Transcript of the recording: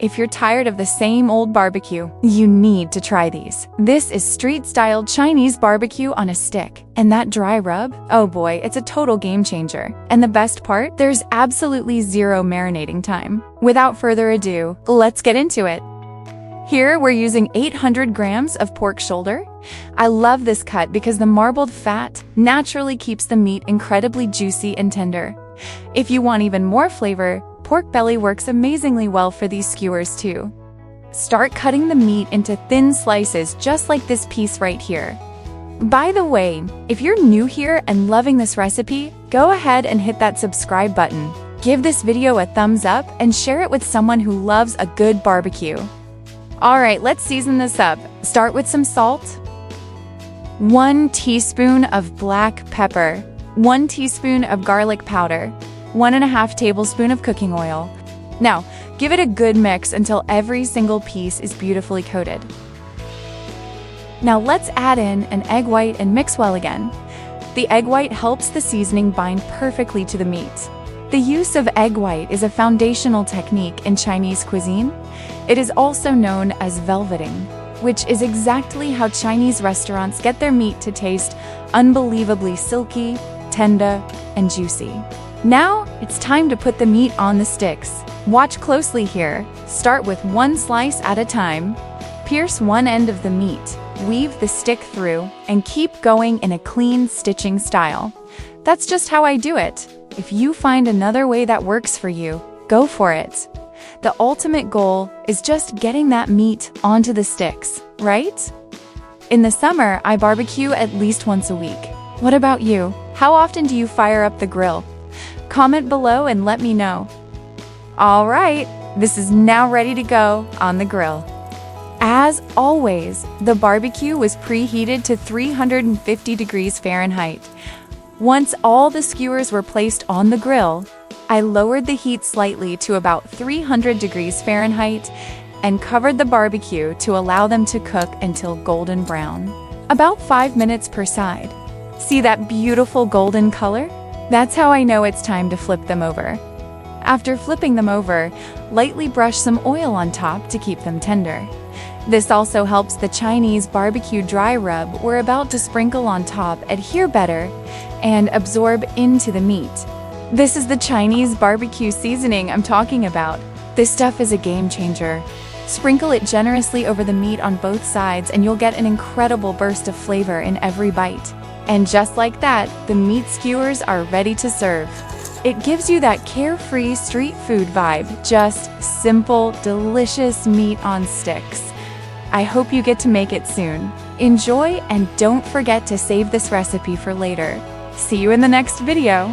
If you're tired of the same old barbecue, you need to try these. This is street-style Chinese barbecue on a stick. And that dry rub? Oh boy, it's a total game changer. And the best part? There's absolutely zero marinating time. Without further ado, let's get into it. Here, we're using 800 grams of pork shoulder. I love this cut because the marbled fat naturally keeps the meat incredibly juicy and tender. If you want even more flavor, pork belly works amazingly well for these skewers too. Start cutting the meat into thin slices just like this piece right here. By the way, if you're new here and loving this recipe, go ahead and hit that subscribe button. Give this video a thumbs up and share it with someone who loves a good barbecue. Alright, let's season this up. Start with some salt, 1 teaspoon of black pepper, 1 teaspoon of garlic powder, 1.5 tablespoons of cooking oil. Now, give it a good mix until every single piece is beautifully coated. Now let's add in an egg white and mix well again. The egg white helps the seasoning bind perfectly to the meat. The use of egg white is a foundational technique in Chinese cuisine. It is also known as velveting, which is exactly how Chinese restaurants get their meat to taste unbelievably silky, tender, and juicy. Now, it's time to put the meat on the sticks. Watch closely here. Start with one slice at a time. Pierce one end of the meat, weave the stick through, and keep going in a clean stitching style. That's just how I do it. If you find another way that works for you, go for it. The ultimate goal is just getting that meat onto the sticks, right? In the summer, I barbecue at least once a week. What about you? How often do you fire up the grill? Comment below and let me know. Alright, this is now ready to go on the grill. As always, the barbecue was preheated to 350 degrees Fahrenheit. Once all the skewers were placed on the grill, I lowered the heat slightly to about 300 degrees Fahrenheit and covered the barbecue to allow them to cook until golden brown. About 5 minutes per side. See that beautiful golden color? That's how I know it's time to flip them over. After flipping them over, lightly brush some oil on top to keep them tender. This also helps the Chinese barbecue dry rub we're about to sprinkle on top adhere better and absorb into the meat. This is the Chinese barbecue seasoning I'm talking about. This stuff is a game changer. Sprinkle it generously over the meat on both sides and you'll get an incredible burst of flavor in every bite. And just like that, the meat skewers are ready to serve. It gives you that carefree street food vibe, just simple, delicious meat on sticks. I hope you get to make it soon. Enjoy and don't forget to save this recipe for later. See you in the next video.